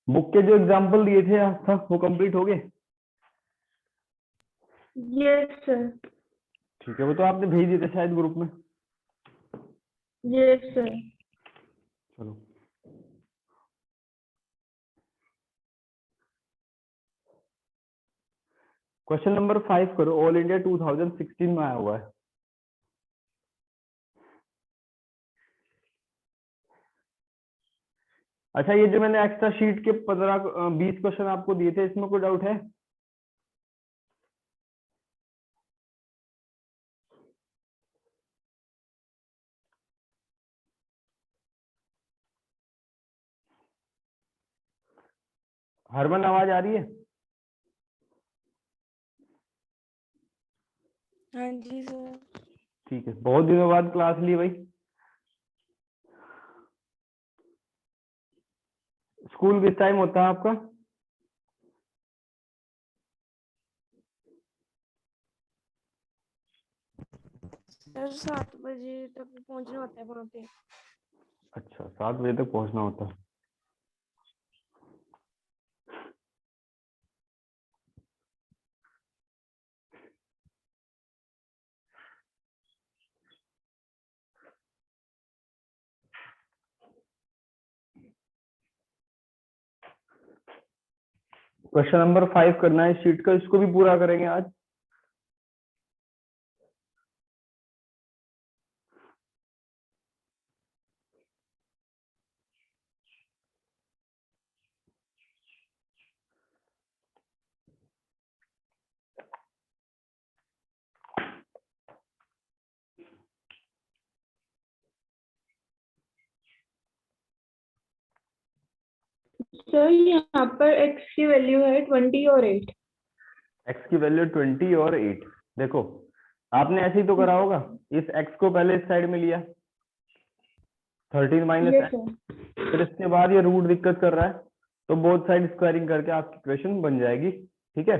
Book के जो example दिए थे आज तक वो कंप्लीट हो गए? Yes sir. ठीक है, वो तो आपने भेज दिए थे शायद ग्रुप में। Yes sir. चलो, क्वेश्चन नंबर 5 करो। ऑल इंडिया 2016 में आया हुआ है। अच्छा, ये जो मैंने एक्स्ट्रा शीट के 15-20 क्वेश्चन आपको दिए थे, इसमें कोई डाउट है? हरमन, आवाज आ रही है? हाँ जी सर। ठीक है, बहुत दिनों बाद क्लास ली भाई। स्कूल किस टाइम होता है आपका? सर 7 बजे तक पहुंचना होता है वहाँ पे। अच्छा, 7 बजे तक पहुंचना होता है। क्वेश्चन नंबर 5 करना है शीट का, इसको भी पूरा करेंगे आज। सर यहाँ पर x की वैल्यू है 20 और 8। x की वैल्यू 20 और 8। देखो, आपने ऐसे ही तो करा होगा। इस x को पहले इस साइड में लिया, 13 माइनस यस एक्स, सर। फिर इसके बाद ये रूट दिक्कत कर रहा है, तो बोथ साइड स्क्वायरिंग करके आपकी इक्वेशन बन जाएगी। ठीक है,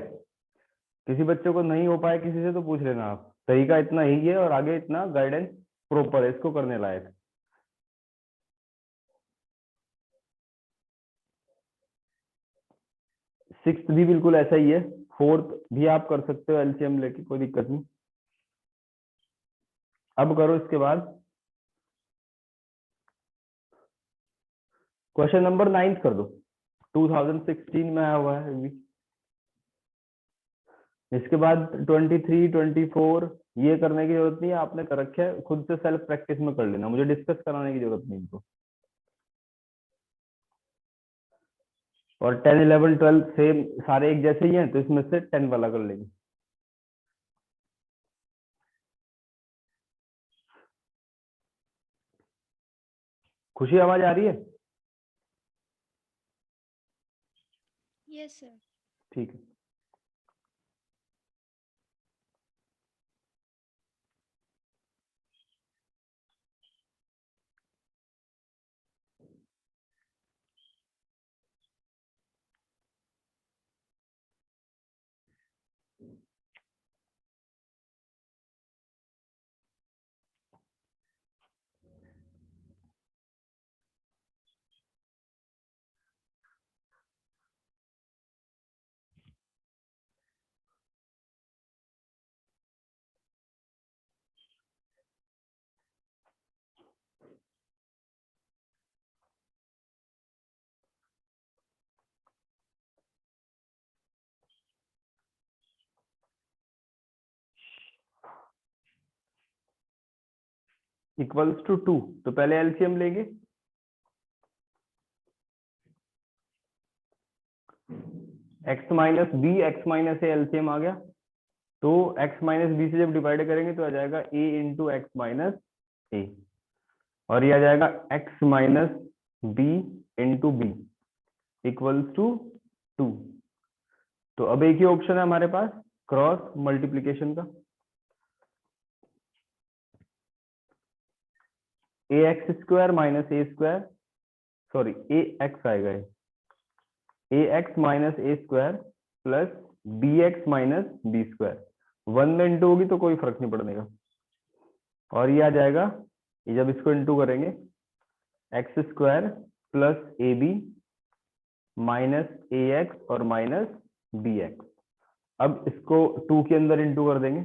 किसी बच्चे को नहीं हो पाए किसी से तो पूछ लेना आप। तरीका इतना ही है और आगे इतना गाइडेंस प्रॉपर है इसको करने लायक। सिक्स्थ भी बिल्कुल ऐसा ही है, फोर्थ भी आप कर सकते हो एलसीएम लेके, कोई दिक्कत नहीं। अब करो इसके बाद क्वेश्चन नंबर 9 कर दो। 2016 में आया हुआ है अभी। इसके बाद 23, 24 ये करने की जरूरत नहीं है, आपने कर रखे है, खुद से सेल्फ प्रैक्टिस में कर लेना, मुझे डिस्कस कराने की जरूरत नहीं इनको। और 10, 11, 12 सेम सारे एक जैसे ही हैं, तो इसमें से 10 वाला कर लेंगे। खुशी, आवाज आ रही है? Yes sir. ठीक है। इक्वल्स टू 2, तो पहले एलसीएम लेंगे। x minus b, x minus a LCM आ गया, तो x माइनस बी से जब डिवाइड करेंगे तो आ जाएगा a into x minus a, और ये आ जाएगा x minus b into b equals to 2। तो अब एक ही ऑप्शन है हमारे पास, क्रॉस मल्टीप्लीकेशन का। A x square minus a square, sorry a x आएगा, a x minus a square plus b x minus b square. 1 में इंटू होगी तो कोई फर्क नहीं पड़ने का, और ये आ जाएगा, ये जब इसको इंटू करेंगे, x square plus a b minus a x और माइनस बी एक्स। अब इसको 2 के अंदर इंटू कर देंगे,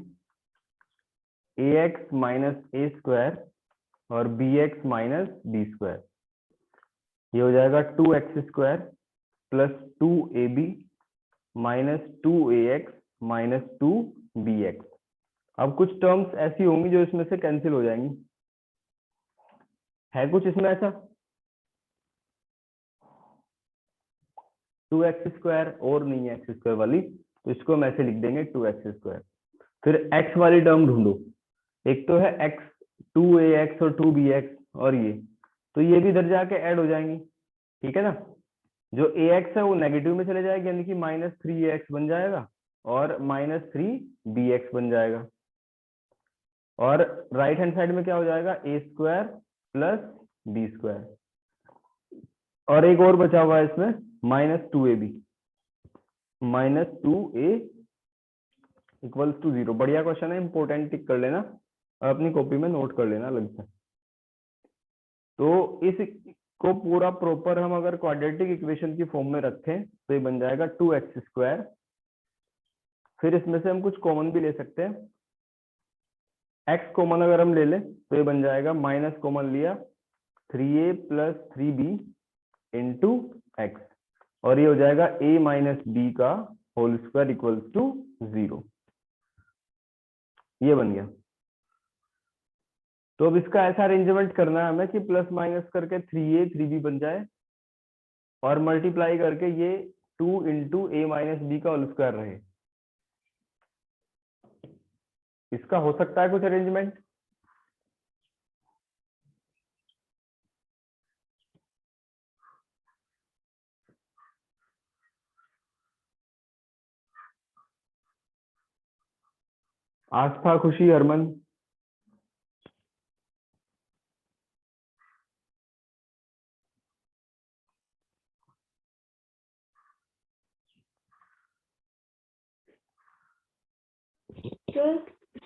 a x minus a square और b x minus b square. ये हो जाएगा 2x square plus 2ab minus 2ax minus 2bx। अब कुछ टर्म्स ऐसी होंगी जो इसमें से कैंसिल हो जाएंगी। है कुछ इसमें ऐसा? 2x स्क्वायर और नहीं है एक्स स्क्वायर वाली, तो इसको हम ऐसे लिख देंगे 2x स्क्वायर। फिर x वाली टर्म ढूंढो। एक तो है x 2ax और 2bx और ये, तो ये भी इधर जाके ऐड हो जाएंगी, ठीक है ना। जो ax है वो नेगेटिव में चले जाएगा, यानी कि माइनस 3ax बन जाएगा और माइनस 3bx बन जाएगा। और राइट हैंड साइड में क्या हो जाएगा, ए स्क्वायर प्लस बी स्क्वायर। और एक और बचा हुआ है इसमें, minus 2ab minus 2a equals to 0। बढ़िया क्वेश्चन है, इंपॉर्टेंट, टिक कर लेना और अपनी कॉपी में नोट कर लेना अलग से। तो इस को पूरा प्रॉपर हम अगर क्वाड्रेटिक इक्वेशन की फॉर्म में रखें तो ये बन जाएगा 2x स्क्वायर। फिर इसमें से हम कुछ कॉमन भी ले सकते हैं, x कॉमन अगर हम ले लें तो ये बन जाएगा, माइनस कॉमन लिया 3a plus 3b into x, और ये हो जाएगा a माइनस बी का होल स्क्वायर इक्वल्स टू 0। ये बन गया। तो अब इसका ऐसा अरेंजमेंट करना है हमें कि प्लस माइनस करके 3a 3b बन जाए और मल्टीप्लाई करके ये 2 इंटू ए माइनस बी का होल स्क्वायर रहे। इसका हो सकता है कुछ अरेंजमेंट? आस्था, खुशी, हरमन?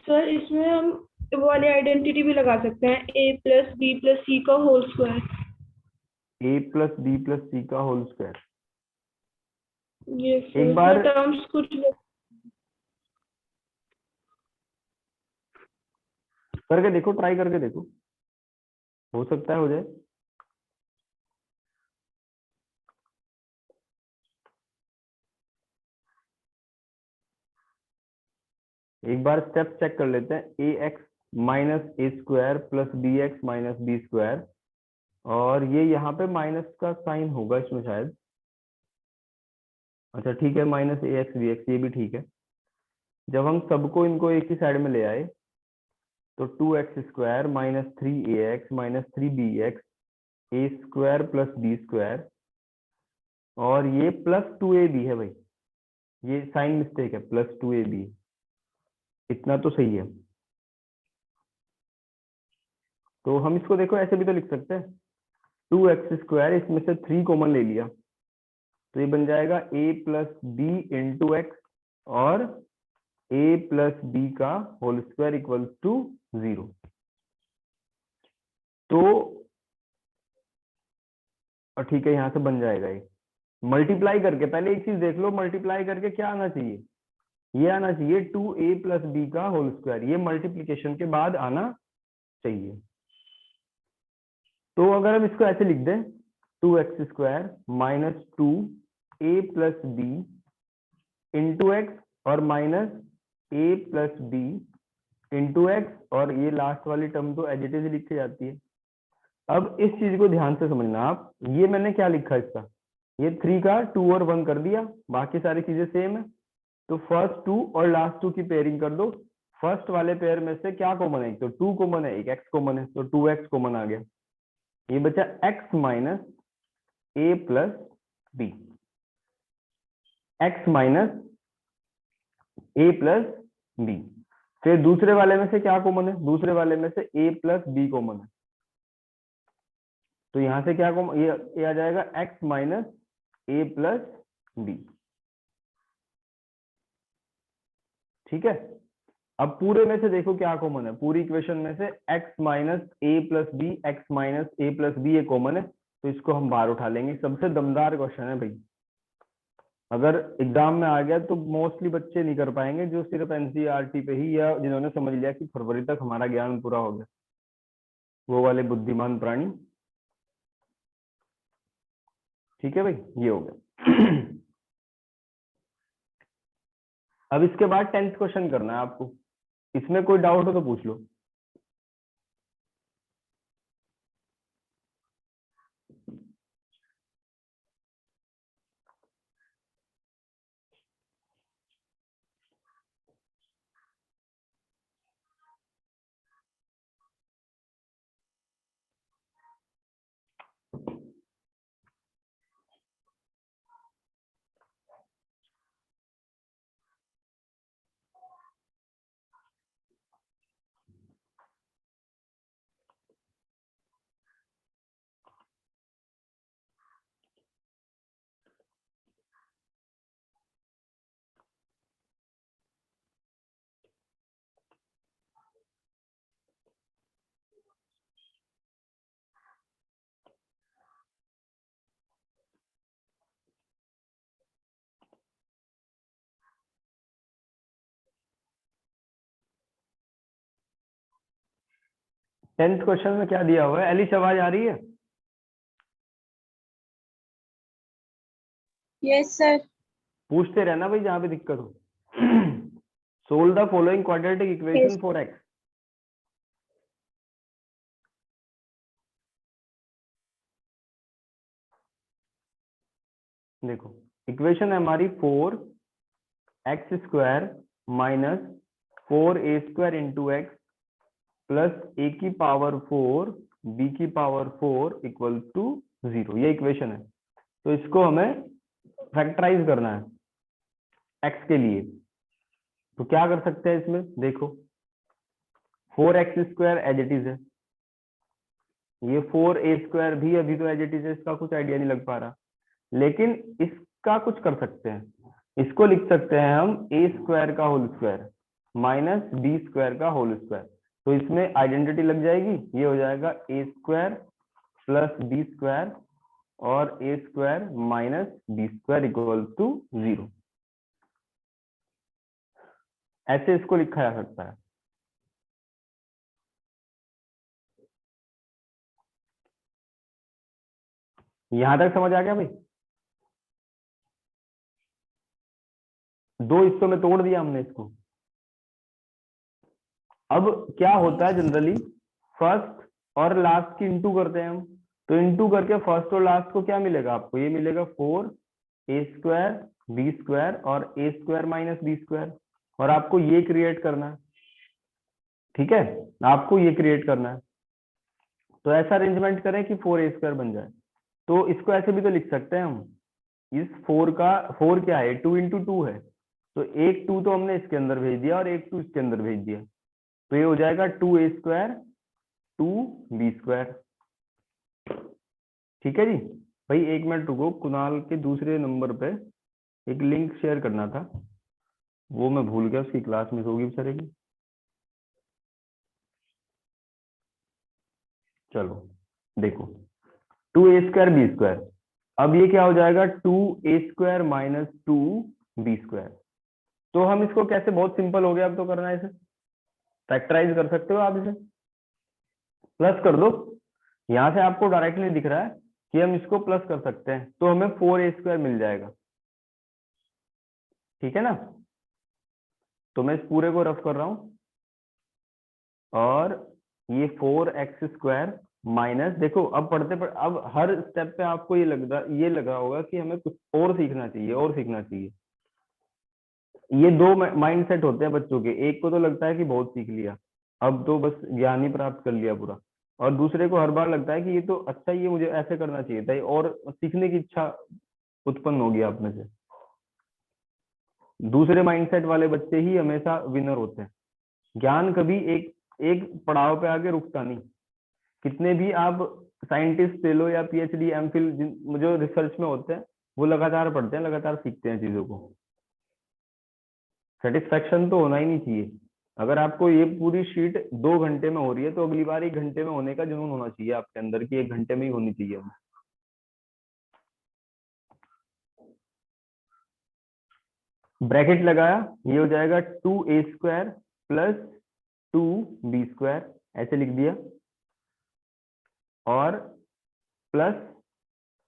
सर इसमें हम वो वाली आइडेंटिटी भी लगा सकते हैं, a plus b plus c का whole square. a plus b plus c का होल स्क्वायर। ये एक बार टर्म्स कुछ करके देखो, ट्राई करके देखो, हो सकता है हो जाए। एक बार स्टेप चेक कर लेते हैं। A x minus a square plus b x minus b square, और ये यहाँ पे माइनस का साइन होगा इसमें शायद। अच्छा ठीक है, minus a x B x, ये भी ठीक है। जब हम सबको इनको एक ही साइड में ले आए तो 2x square minus 3ax minus 3bx ए स्क्वायर प्लस बी स्क्वायर, और ये प्लस 2ab है भाई, ये साइन मिस्टेक है, प्लस 2ab, इतना तो सही है। तो हम इसको देखो ऐसे भी तो लिख सकते हैं, 2x स्क्वायर, इसमें से 3 कॉमन ले लिया तो ये बन जाएगा a plus b into x और a प्लस बी का होल स्क्वायर इक्वल्स टू 0। तो और ठीक है, यहां से बन जाएगा ये। मल्टीप्लाई करके पहले एक चीज देख लो, मल्टीप्लाई करके क्या आना चाहिए, ये आना चाहिए 2a प्लस बी का होल स्क्वायर, ये मल्टीप्लीकेशन के बाद आना चाहिए। तो अगर हम इसको ऐसे लिख दें, 2x square minus 2a plus b into x और minus a plus b into x, और ये लास्ट वाली टर्म तो एज इट इज लिखी जाती है। अब इस चीज को ध्यान से समझना आप, ये मैंने क्या लिखा इसका, ये 3 का 2 और 1 कर दिया, बाकी सारी चीजें सेम है। तो फर्स्ट 2 और लास्ट 2 की पेयरिंग कर दो। फर्स्ट वाले पेयर में से क्या कॉमन है, एक तो 2 कॉमन है, एक x कॉमन है, तो 2x कॉमन आ गया। ये बचा x minus a plus B, x minus a plus B. फिर दूसरे वाले में से क्या कॉमन है, दूसरे वाले में से a प्लस बी कॉमन है, तो यहां से क्या कॉमन, ये आ जाएगा x minus a plus B. ठीक है, अब पूरे में से देखो क्या कॉमन है, पूरी इक्वेशन में से x minus a plus b, x minus a plus B ये कॉमन है, तो इसको हम बाहर उठा लेंगे। सबसे दमदार क्वेश्चन है भाई, अगर एग्जाम में आ गया तो मोस्टली बच्चे नहीं कर पाएंगे जो सिर्फ एनसीईआरटी पे ही, या जिन्होंने समझ लिया कि फरवरी तक हमारा ज्ञान पूरा हो गया, वो वाले बुद्धिमान प्राणी। ठीक है भाई, ये हो गया। अब इसके बाद 10th क्वेश्चन करना है आपको, इसमें कोई डाउट हो तो पूछ लो। टेंथ क्वेश्चन में क्या दिया हुआ है? एलिश आवाज आ रही है? Yes sir. पूछते रहना भाई जहां पे दिक्कत हो। Solve the following quadratic equation for x. देखो इक्वेशन है हमारी 4x² minus 4a² into x plus a⁴ b⁴ equal to 0। ये इक्वेशन है, तो इसको हमें फैक्टराइज करना है x के लिए। तो क्या कर सकते हैं इसमें? देखो 4x² एज इट इज है, ये 4a² भी अभी तो एज इट इज है, इसका कुछ आइडिया नहीं लग पा रहा, लेकिन इसका कुछ कर सकते हैं। इसको लिख सकते हैं हम a² का होल स्क्वायर माइनस b² का होल स्क्वायर। तो इसमें आइडेंटिटी लग जाएगी, ये हो जाएगा a² प्लस b² और a² minus b² equal to 0। ऐसे इसको लिखा जा सकता है। यहां तक समझ आ गया भाई? दो हिस्सों में तोड़ दिया हमने इसको। अब क्या होता है जनरली, फर्स्ट और लास्ट की इंटू करते हैं हम, तो इंटू करके फर्स्ट और लास्ट को क्या मिलेगा आपको? ये मिलेगा 4a² b² और a² माइनस b², और आपको ये क्रिएट करना है। ठीक है, आपको ये क्रिएट करना है। तो ऐसा अरेंजमेंट करें कि 4a² बन जाए। तो इसको ऐसे भी तो लिख सकते हैं हम, इस 4 क्या है? 2 इंटू 2 है, तो एक 2 तो हमने इसके अंदर भेज दिया और एक 2 इसके अंदर भेज दिया, तो ये हो जाएगा 2a² 2b²। ठीक है जी भाई, एक मिनट रुको, कुणाल के दूसरे नंबर पे एक लिंक शेयर करना था, वो मैं भूल गया, उसकी क्लास मिस होगी बेचारे की। चलो देखो 2a² b², अब ये क्या हो जाएगा? 2a² minus 2b²। तो हम इसको कैसे, बहुत सिंपल हो गया, अब तो करना है इसे फैक्टराइज कर सकते हो आप, इसे प्लस कर दो। यहां से आपको डायरेक्टली दिख रहा है कि हम इसको प्लस कर सकते हैं, तो हमें 4a² मिल जाएगा। ठीक है ना? तो मैं इस पूरे को रफ कर रहा हूं, और ये 4x² माइनस, देखो अब अब हर स्टेप पे आपको ये लगा होगा कि हमें कुछ और सीखना चाहिए, और सीखना चाहिए। ये दो माइंड सेट होते हैं बच्चों के, एक को तो लगता है कि बहुत सीख लिया, अब तो बस ज्ञान ही प्राप्त कर लिया पूरा, और दूसरे को हर बार लगता है कि ये तो अच्छा, ये मुझे ऐसे करना चाहिए था, और सीखने की इच्छा उत्पन्न होगी आप में से। दूसरे माइंडसेट वाले बच्चे ही हमेशा विनर होते हैं। ज्ञान कभी एक एक पड़ाव पे आके रुकता नहीं। कितने भी आप साइंटिस्ट ले लो या पीएचडी एमफिल जो रिसर्च में होते हैं, वो लगातार पढ़ते हैं, लगातार सीखते हैं चीजों को। सेटिस्फेक्शन तो होना ही नहीं चाहिए। अगर आपको ये पूरी शीट 2 घंटे में हो रही है, तो अगली बार 1 घंटे में होने का जुनून होना चाहिए आपके अंदर, कि 1 घंटे में ही होनी चाहिए। ब्रैकेट लगाया, ये हो जाएगा 2a² प्लस 2b², ऐसे लिख दिया, और प्लस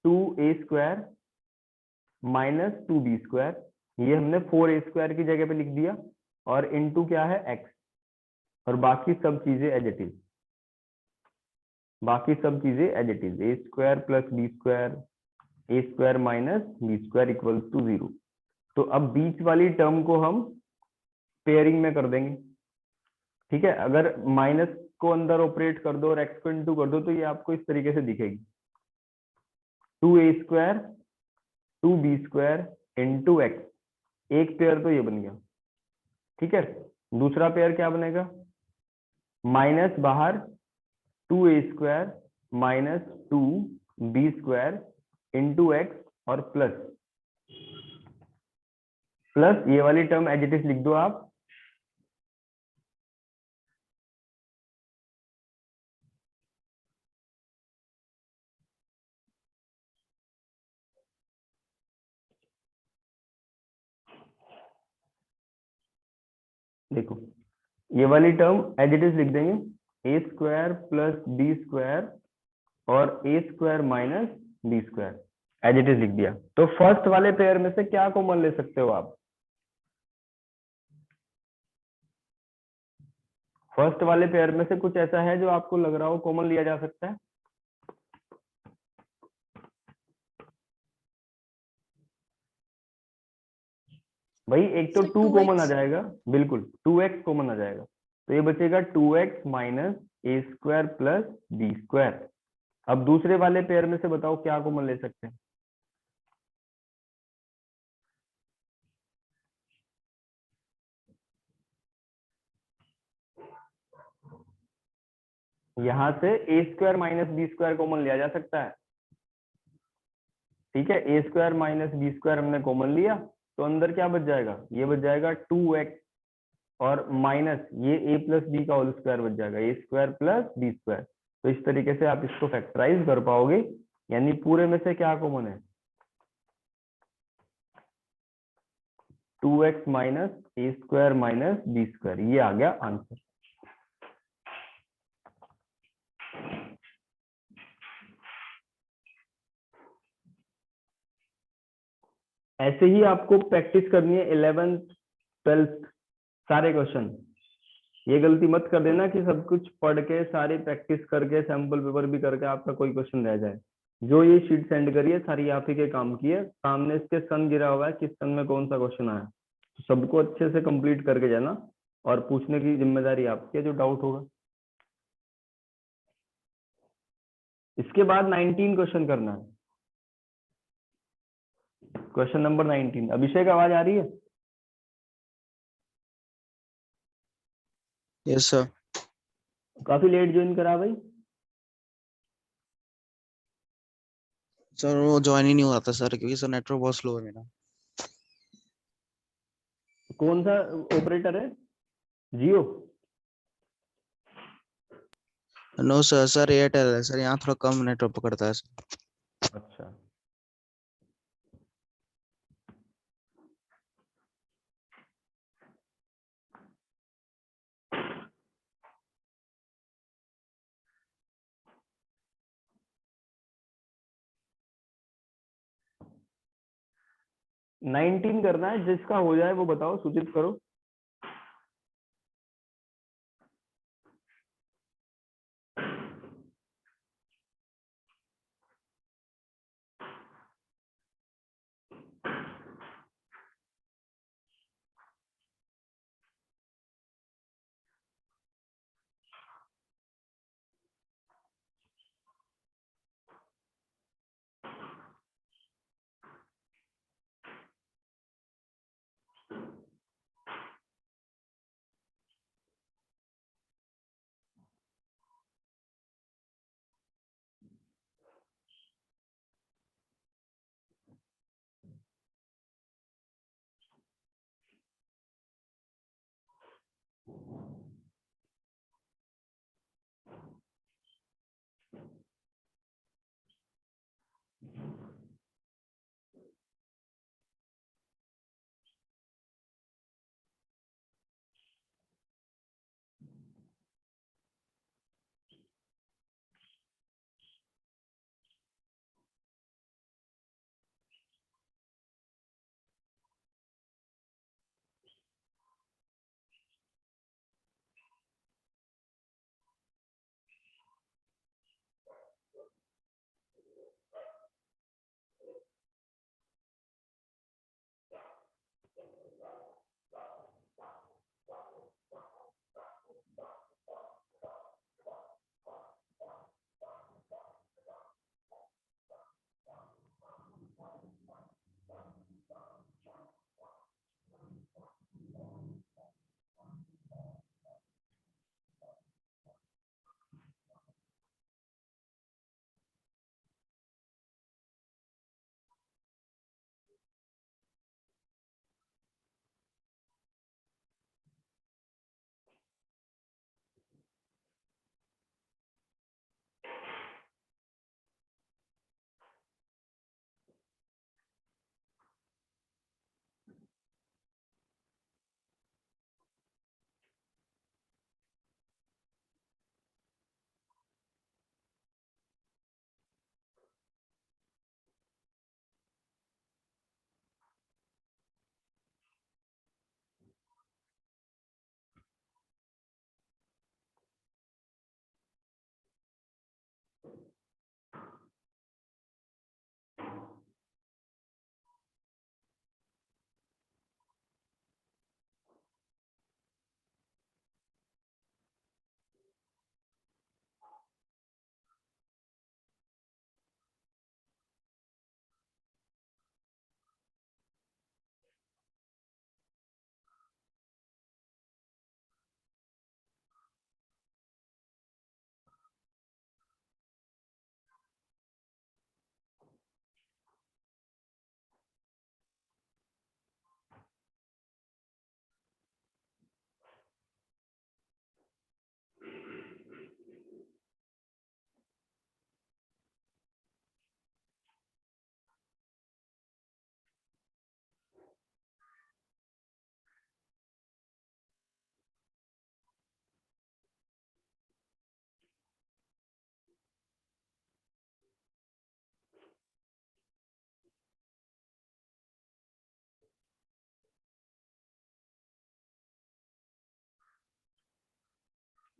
2a² माइनस 2b², ये हमने 4a² की जगह पे लिख दिया, और इनटू क्या है x, और बाकी सब चीजें एज इट इज, बाकी सब चीजें as it is, a² plus b² a² minus b² equals to 0। तो अब बीच वाली टर्म को हम पेयरिंग में कर देंगे, ठीक है। अगर माइनस को अंदर ऑपरेट कर दो और x को इनटू कर दो तो ये आपको इस तरीके से दिखेगी, 2a² 2b² इंटू x, एक पेयर तो ये बन गया, ठीक है। दूसरा पेयर क्या बनेगा, माइनस बाहर 2a² minus 2b² into x, और प्लस ये वाली टर्म एज इट इज लिख दो आप, देखो ये वाली टर्म एज इट इज लिख देंगे, a² प्लस b² और a² minus b², as it is लिख दिया। तो फर्स्ट वाले पेयर में से क्या कॉमन ले सकते हो आप, फर्स्ट वाले पेयर में से कुछ ऐसा है जो आपको लग रहा हो कॉमन लिया जा सकता है? भाई एक तो सर 2 कॉमन आ 2x। जाएगा, बिल्कुल 2x कॉमन आ जाएगा, तो ये बचेगा 2x minus a² plus b²। अब दूसरे वाले पेयर में से बताओ क्या कॉमन ले सकते हैं? यहां से a² माइनस b² कॉमन लिया जा सकता है, ठीक है। a² माइनस b² हमने कॉमन लिया, तो अंदर क्या बच जाएगा, ये बच जाएगा 2x, और माइनस ये a प्लस बी का होल स्क्वायर बच जाएगा, a² प्लस b²। तो इस तरीके से आप इसको फैक्टराइज कर पाओगे, यानी पूरे में से क्या कॉमन है, 2x minus a² minus b², ये आ गया आंसर। ऐसे ही आपको प्रैक्टिस करनी है 11th 12th सारे क्वेश्चन। ये गलती मत कर देना कि सब कुछ पढ़ के सारी प्रैक्टिस करके सैंपल पेपर भी करके आपका कोई क्वेश्चन रह जाए। जो ये शीट सेंड करी है सारी आप ही के काम की है, सामने इसके सन गिरा हुआ है, किस सन में कौन सा क्वेश्चन आया, सबको अच्छे से कंप्लीट करके जाना, और पूछने की जिम्मेदारी आपकी है जो डाउट होगा। इसके बाद 19 क्वेश्चन करना है, क्वेश्चन नंबर 19। अभिषेक आवाज आ रही है? Yes sir. काफी लेट ज्वाइन करा भाई। सर वो ज्वाइन ही नहीं हो रहा था सर, क्योंकि सर नेटवर्क बहुत स्लो है मेरा। कौन सा ऑपरेटर है, जियो? नो सर, सर एयरटेल है सर, यहाँ थोड़ा कम नेटवर्क पकड़ता है सर। अच्छा, नाइनटीन करना है, जिसका हो जाए वो बताओ, सूचित करो।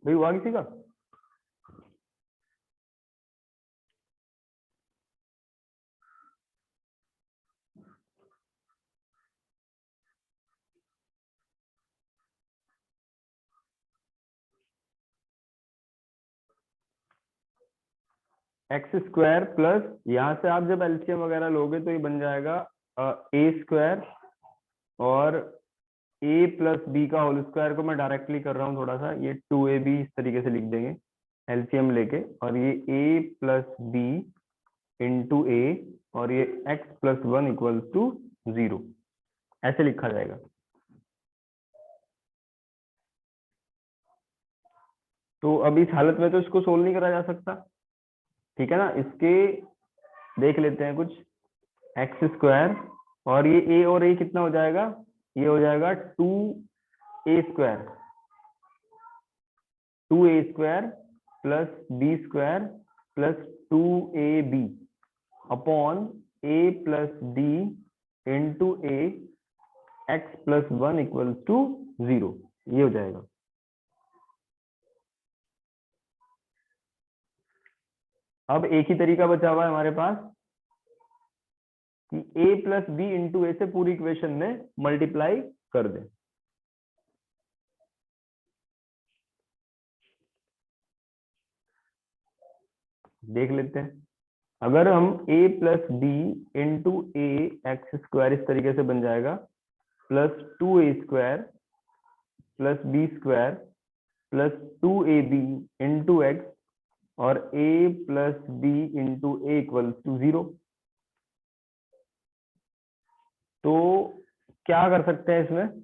भाई हुआ किसी का? एक्स स्क्वायर प्लस, यहाँ से आप जब एलसीएम वगैरह लोगे तो ये बन जाएगा ए स्क्वायर, और ए प्लस बी का होल स्क्वायर को मैं डायरेक्टली कर रहा हूँ थोड़ा सा, ये 2ab इस तरीके से लिख देंगे एलसीएम लेके, और ये a प्लस बी इंटू ए, और ये x प्लस 1 इक्वल टू 0, ऐसे लिखा जाएगा। तो अब इस हालत में तो इसको सोल्व नहीं करा जा सकता, ठीक है ना। इसके देख लेते हैं कुछ, एक्स स्क्वायर और ये a और a कितना हो जाएगा, ये हो जाएगा 2a square, 2a square plus b square plus 2ab upon a plus d into a x plus 1 equal to 0, ये हो जाएगा। अब एक ही तरीका बचा हुआ है हमारे पास कि a प्लस बी इंटू ए से पूरी इक्वेशन में मल्टीप्लाई कर दें। देख लेते हैं, अगर हम a plus b into a x square इस तरीके से बन जाएगा, plus 2a square plus b square plus 2ab into x और a plus b into a equal to 0, तो क्या कर सकते हैं इसमें?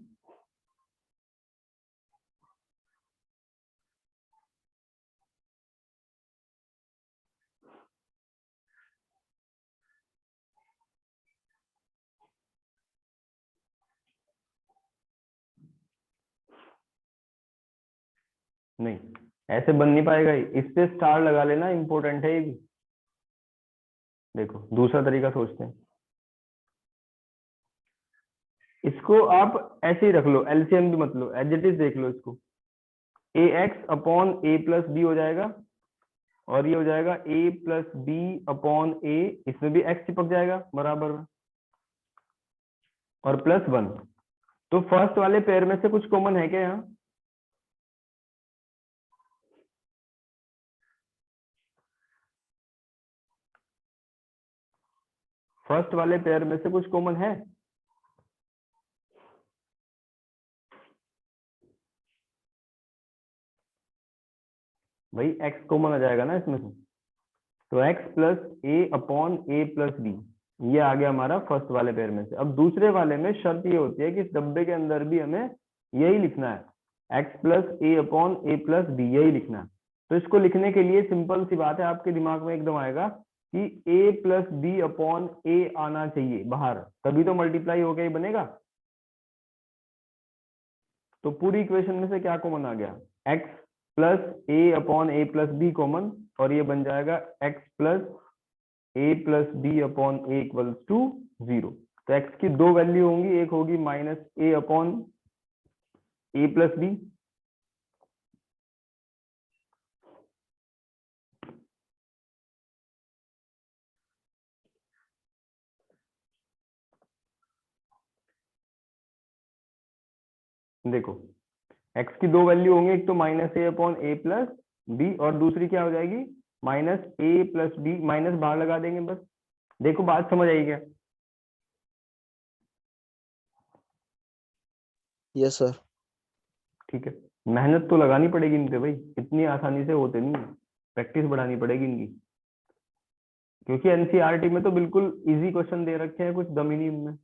नहीं, ऐसे बन नहीं पाएगा, इस पे स्टार लगा लेना, इंपॉर्टेंट है ये भी। देखो दूसरा तरीका सोचते हैं, इसको आप ऐसे ही रख लो, एलसीएम भी मत लो, एज इट इज देख लो इसको, ए x upon a plus B हो जाएगा, और ये हो जाएगा ए प्लस बी अपॉन ए, इसमें भी एक्स चिपक जाएगा बराबर में, और प्लस 1। तो फर्स्ट वाले पेयर में से कुछ कॉमन है क्या यहाँ? फर्स्ट वाले पेयर में से कुछ कॉमन है? भाई एक्स कॉमन आ जाएगा ना इसमें से, तो x plus a upon a plus B, ये आ गया हमारा फर्स्ट वाले पेयर में से। अब दूसरे वाले में शर्त ये होती है कि इस डब्बे के अंदर भी हमें यही लिखना है, x plus a upon a plus B, यही लिखना है। तो इसको लिखने के लिए सिंपल सी बात है, आपके दिमाग में एकदम आएगा कि a प्लस बी अपॉन ए आना चाहिए बाहर, तभी तो मल्टीप्लाई होकर ही बनेगा। तो पूरी इक्वेशन में से क्या कॉमन आ गया, x plus a upon a plus b common, और ये बन जाएगा x plus a plus b upon a equals to 0। तो x की दो वैल्यू होंगी, एक होगी minus a upon a plus b, देखो x की दो वैल्यू होंगी, एक तो minus a upon a plus b, और दूसरी क्या हो जाएगी, minus a plus b, minus बाहर लगा देंगे बस। देखो बात समझ आई क्या? Yes sir. ठीक है, मेहनत तो लगानी पड़ेगी इनसे भाई, इतनी आसानी से होते नहीं, प्रैक्टिस बढ़ानी पड़ेगी इनकी, क्योंकि एनसीईआरटी में तो बिल्कुल इजी क्वेश्चन दे रखे हैं, कुछ दम ही नहीं इनमें।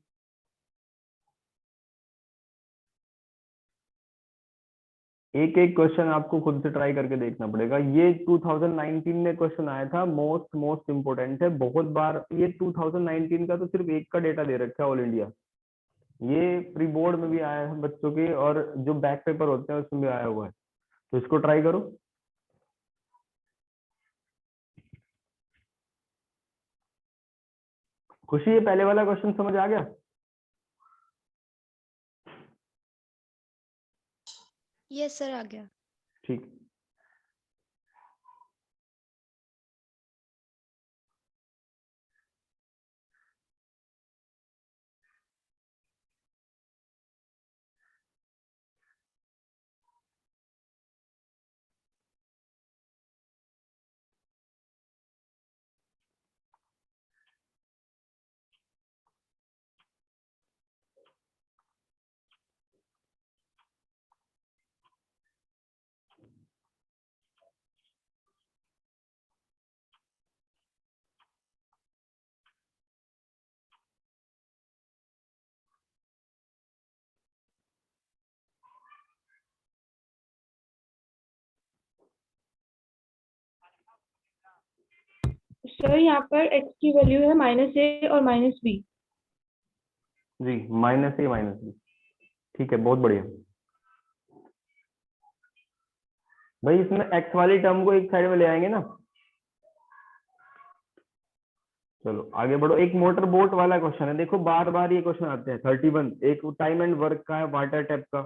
एक एक क्वेश्चन आपको खुद से ट्राई करके देखना पड़ेगा। ये 2019 में क्वेश्चन आया था, मोस्ट इंपोर्टेंट है, बहुत बार ये 2019 का तो सिर्फ एक का डेटा दे रखा है ऑल इंडिया, ये प्री बोर्ड में भी आया है बच्चों के, और जो बैक पेपर होते हैं उसमें भी आया हुआ है, तो इसको ट्राई करो। खुशी, ये पहले वाला क्वेश्चन समझ आ गया? यस सर, आ गया। ठीक, सर यहाँ पर x की वैल्यू है -a और -b। जी, -a -b, ठीक है, बहुत बढ़िया। भाई इसमें x वाली टर्म को एक साइड में ले आएंगे ना। चलो आगे बढ़ो। एक मोटर बोट वाला क्वेश्चन है, देखो बार बार ये क्वेश्चन आते हैं। 31 एक टाइम एंड वर्क का है, वाटर टैप का,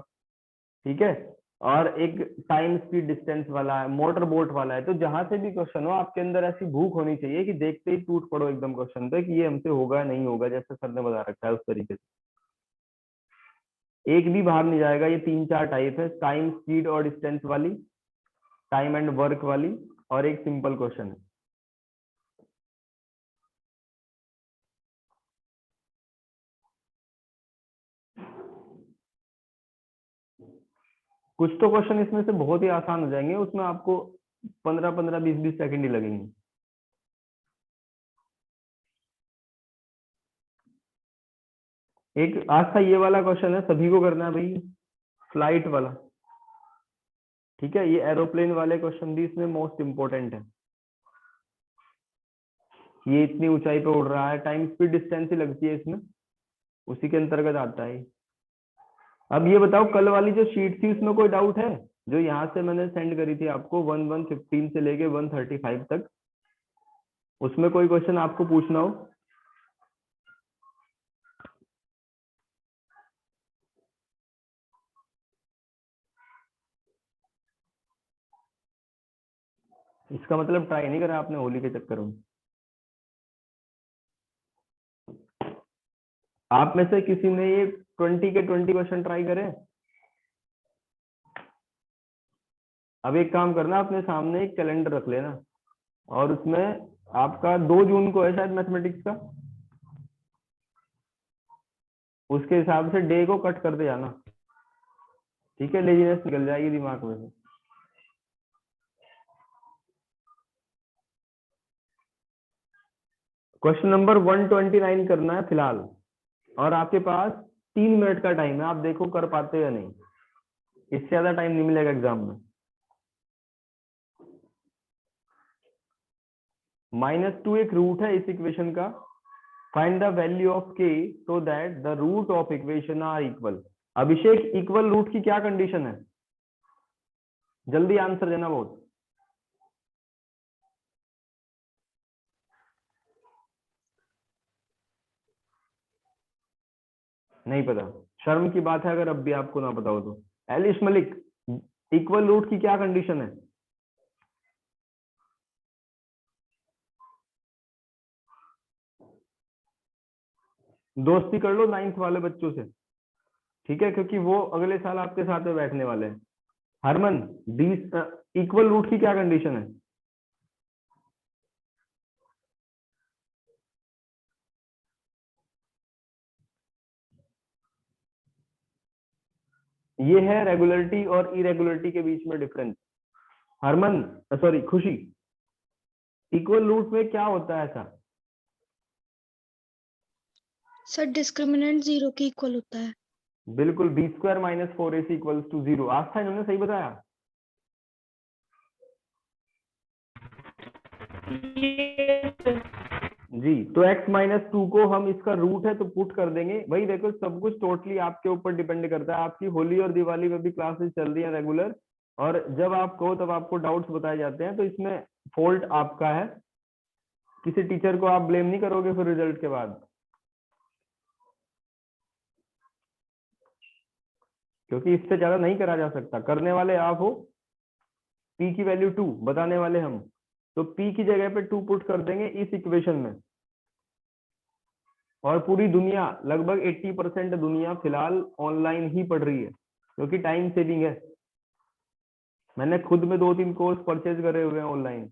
ठीक है, और एक टाइम स्पीड डिस्टेंस वाला है, मोटर बोट वाला है। तो जहां से भी क्वेश्चन हो, आपके अंदर ऐसी भूख होनी चाहिए कि देखते ही टूट पड़ो एकदम क्वेश्चन पे कि ये हमसे होगा नहीं होगा, जैसे सर ने बता रखा है उस तरीके से। एक भी बाहर नहीं जाएगा। ये 3-4 टाइप है, टाइम स्पीड और डिस्टेंस वाली, टाइम एंड वर्क वाली, और एक सिंपल क्वेश्चन है। कुछ तो क्वेश्चन इसमें से बहुत ही आसान हो जाएंगे, उसमें आपको 15-15, 20-20 सेकंड ही लगेंगे। एक आज का ये वाला क्वेश्चन है, सभी को करना है भाई, फ्लाइट वाला, ठीक है। ये एरोप्लेन वाले क्वेश्चन भी इसमें मोस्ट इंपोर्टेंट है। ये इतनी ऊंचाई पे उड़ रहा है, टाइम स्पीड डिस्टेंस ही लगती है इसमें, उसी के अंतर्गत आता है। अब ये बताओ, कल वाली जो शीट थी उसमें कोई डाउट है? जो यहाँ से मैंने सेंड करी थी आपको 11:15 से लेके 1:35 तक, उसमें कोई क्वेश्चन आपको पूछना हो? इसका मतलब ट्राई नहीं करा आपने होली के चक्कर में। आप में से किसी ने ये 20 के 20 क्वेश्चन ट्राई करे? अब एक काम करना, अपने सामने एक कैलेंडर रख लेना, और उसमें आपका 2 जून को है शायद मैथमेटिक्स का, उसके हिसाब से डे को कट करते जाना, ठीक है। लेजीनेस निकल जाएगी दिमाग में से। क्वेश्चन नंबर 129 करना है फिलहाल, और आपके पास 3 मिनट का टाइम है। आप देखो कर पाते हो या नहीं, इससे ज्यादा टाइम नहीं मिलेगा एग्जाम में। -2 एक रूट है इस इक्वेशन का। Find the value of k so that the root of equation are equal. Abhishek, equal root की क्या कंडीशन है? जल्दी आंसर देना बहुत। नहीं पता? शर्म की बात है अगर अब भी आपको ना पता हो तो। एलिश मलिक, इक्वल रूट की क्या कंडीशन है? दोस्ती कर लो 9th वाले बच्चों से, ठीक है, क्योंकि वो अगले साल आपके साथ में बैठने वाले हैं। हरमन, डी इक्वल रूट की क्या कंडीशन है? ये है रेगुलरिटी और इरेगुलरिटी के बीच में डिफरेंस। हरमन, सॉरी खुशी, इक्वल रूट में क्या होता है ऐसा? सर डिस्क्रिमिनेंट 0 के इक्वल होता है। बिल्कुल, b² - 4ac = 0। आस्था, इन्होंने सही बताया। जी, तो x - 2 को हम इसका रूट है तो पुट कर देंगे। भाई देखो, सब कुछ टोटली आपके ऊपर डिपेंड करता है। आपकी होली और दिवाली में भी क्लासेस चल रही है रेगुलर, और जब आप कहो तब आपको डाउट्स बताए जाते हैं, तो इसमें फॉल्ट आपका है। किसी टीचर को आप ब्लेम नहीं करोगे फिर रिजल्ट के बाद, क्योंकि इससे ज्यादा नहीं करा जा सकता। करने वाले आप हो, p की वैल्यू 2 बताने वाले हम, तो p की जगह पे 2 पुट कर देंगे इस इक्वेशन में। और पूरी दुनिया, लगभग 80% दुनिया फिलहाल ऑनलाइन ही पढ़ रही है, क्योंकि टाइम सेविंग है। मैंने खुद में 2-3 कोर्स परचेज करे हुए हैं ऑनलाइन।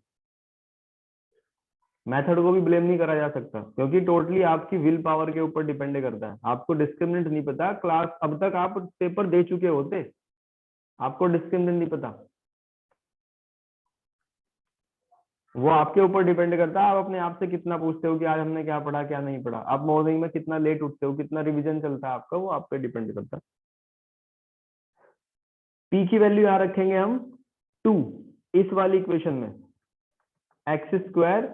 मेथड को भी ब्लेम नहीं करा जा सकता, क्योंकि टोटली आपकी विल पावर के ऊपर डिपेंड करता है। आपको डिस्क्रिमिनेंट नहीं पता, क्लास अब तक आप पेपर दे चुके होते, आपको डिस्क्रिमिनेंट नहीं पता। वो आपके ऊपर डिपेंड करता है, आप अपने आप से कितना पूछते हो कि आज हमने क्या पढ़ा क्या नहीं पढ़ा। आप मॉर्निंग में कितना लेट उठते हो, कितना रिवीजन चलता है आपका, वो आप पे डिपेंड करता है। p की वैल्यू यहां रखेंगे हम 2 इस वाली इक्वेशन में, x²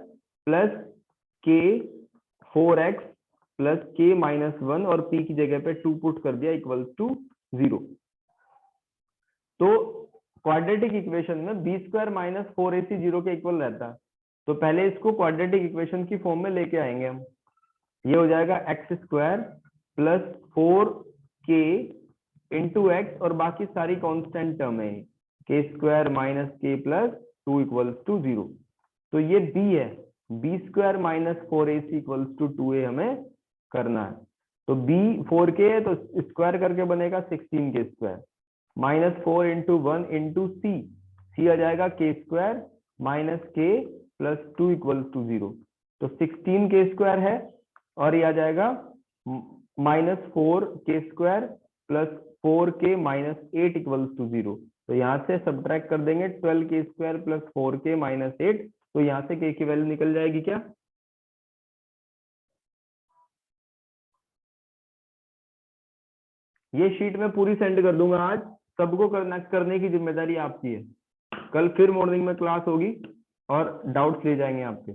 प्लस के 4x प्लस के -1 और p की जगह पे 2 पुट कर दिया इक्वल्स टू 0। तो क्वाड्रेटिक इक्वेशन में बी स्क्वायर माइनस 4ac 0 के इक्वल रहता है। तो पहले इसको क्वाड्रेटिक इक्वेशन की फॉर्म में लेके आएंगे हम। ये हो जाएगा x square plus 4k into x और बाकी सारी कांस्टेंट टर्म है, k square minus k plus 2 equals to 0। तो ये b है, b square minus 4ac equals to 2a हमें करना है। तो b 4k है तो स्क्वायर करके बनेगा 16k square minus 4 into 1 into c आ जाएगा k square minus k plus 2 equals to 0। तो 16k स्क्वायर है और ये आ जाएगा minus 4k square plus 4k minus 8 equals to 0। तो यहाँ से सब्ट्रैक्ट कर देंगे 12k square plus 4k minus 8। तो यहाँ से k की वैल्यू निकल जाएगी क्या? ये शीट में पूरी सेंड कर दूंगा आज, सबको करने की जिम्मेदारी आपकी है। कल फिर मॉर्निंग में क्लास होगी और डाउट्स ले जाएंगे आपके।